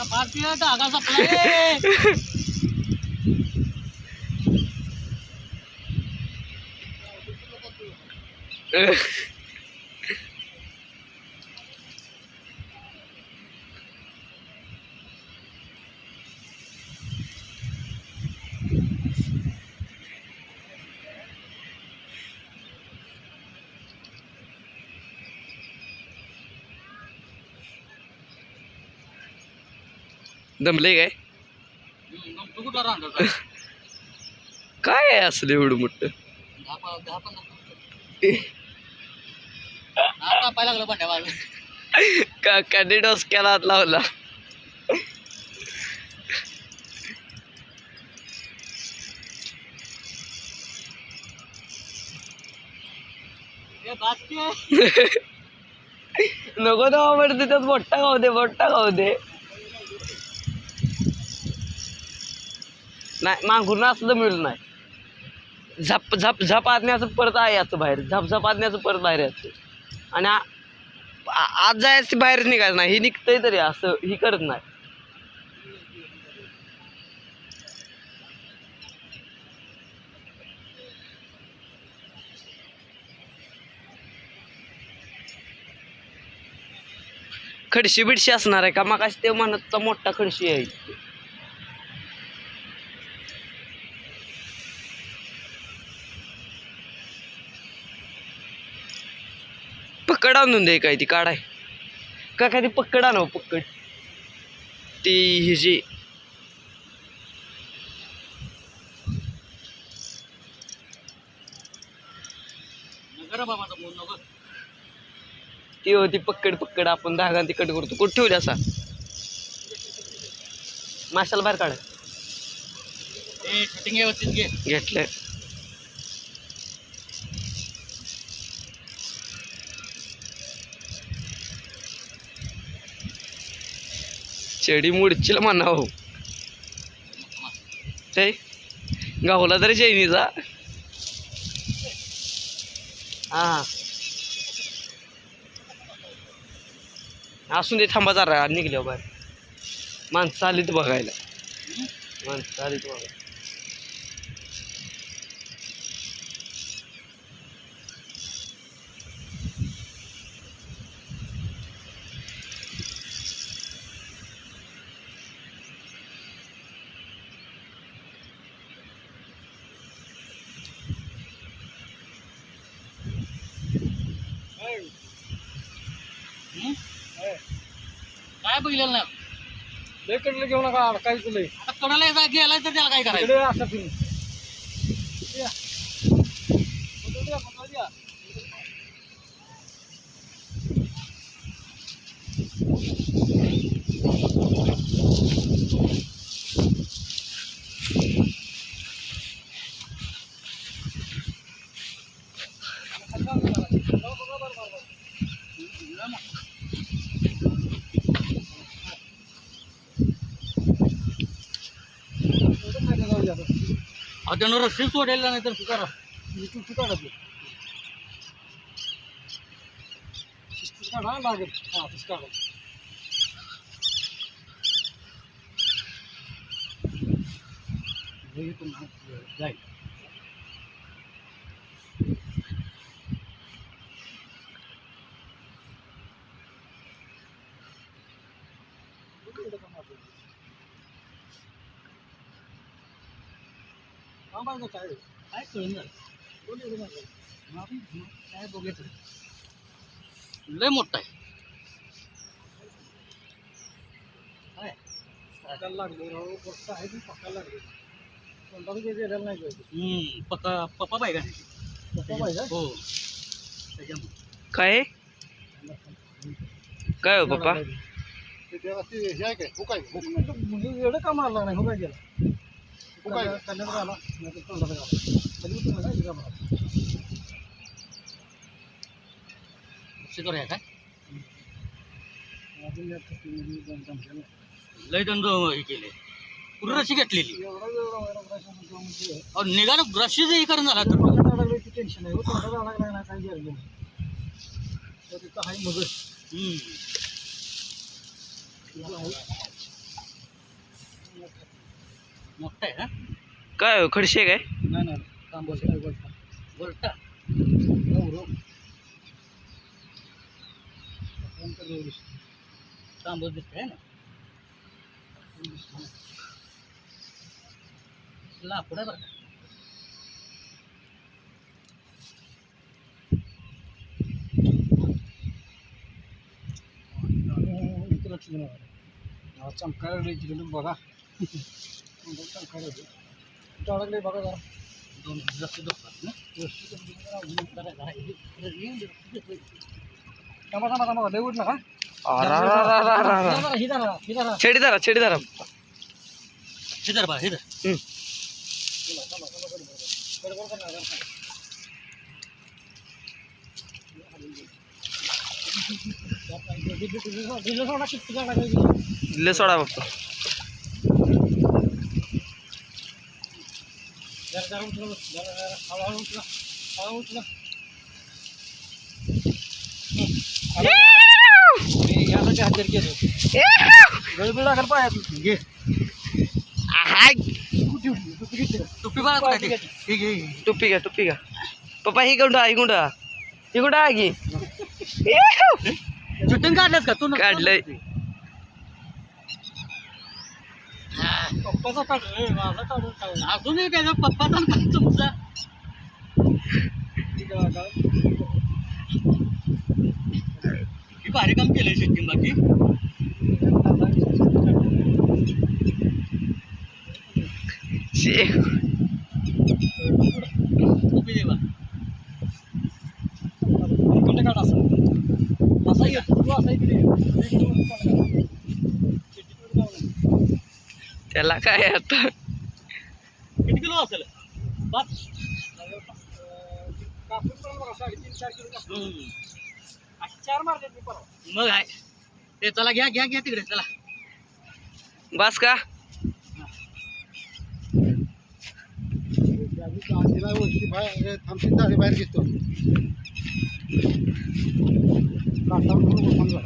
भारतीय धागा सप्लाय दमले काय तू कुठला राहणार काय आहे असलं एवढं मोठं कापायला लागलं भांड्या काकाने डोसक्याला हात लावला. नको तर आवडते त्यात मोठा खाऊ दे मोठा खाऊ दे. नाही मागून असलं मिळून नाही. झप झप झप आदण्याचं परत आहे याचं बाहेर झप झप आदण्याचं परत बाहेर याचं आणि आज जायचं बाहेर निघायचं नाही. ही निघतंय तरी असं ही करत नाही. खडशी बिडशी असणार आहे का मग ते म्हणत मोठा खडशी आहे. पकड आणून दे काय ती काढाय का काय ती पकड आणव पकड ती ही जी ती होती पकड पकड आपण धागा ती कट करतो. कुठं ठेवली असा माशाला बाहेर काढ घेतलं. चेडी मुडचील म्हणाव ते गावला तरी चैनीचा. हा असून दे थांबा जरा निघल्या बाहेर. माणसं आलीत बघायला माणसं आलीत बघायला. काय बघितलं ना लय कडलं घेऊ नका काहीच लय आता कोणाला गेला तर त्याला काय करायचं. असं तुम्ही त्यानं रस्सी सोडायला नाही तर करा काढा लागेल. हा तसं काढा जाईल. काय कळून काय बघायचं लय मोठा आहे. पकायला लागले पक्का आहे पकायला लागले कोणता गेलेला नाही पप्पा पाहिजे पक्का पाहिजे. हो काय काय हो पप्पा हे आहे काय हो काय म्हणजे एवढं का मारला नाही हो काय गेला हो काय कल्याण आला नाही तर तोंडाला गाला शिकर आहे काय अजून लय दंड हे केले पूर्ण रशी घेतलेली एवढा निघालं रशीच हे करून झाला तर टेन्शन आहे हो तोंडाला लागला नाही काही गरज नाही. तिथं आहे मग मोठा आहे हा काय हो, खडशे काय नाही नाही तांबोस काय बोलता बोलता तांबूस दिसतंय ना लाकूड आहे बरं का लक्ष देणार चमकायला तिकडे बघा चमकायला अडकले बघा जरा दोन जास्त दुखतात ना थांबा थांबा थांबा लय उठ नका छेडी धरा छेडी धरा हिदर बा हिदर दिले सोडा बाप्पा हजर केलं गळबीळ लागेल पायात घे हाय टोपी बघा कुठे आहे ती? घे टुप्पी घ्या टुप्पी घ्या पप्पा ही गुंडा ही गुंडा ही गुंडा आहे की शूटिंग काढलंस का तू काढलंय पप्पाचा काढ रे माझा काढून काय अजूनही त्याचा पप्पाचा आणि तुमचा ही भारी काम केलंय शूटिंग बाकी शे टोपी दे बा इकडे काढ असं असा ये तू असा इकडे त्याला काय आता किती किलो असेल 5 कापून पण बघा 3.5-4 किलो हम्म. 4 मारले मी परवा मग आहे ते चला घ्या घ्या घ्या तिकडे चला बस का तिला वर्षी बाहेर थांबतील झाले बाहेर घेतो काढता म्हणून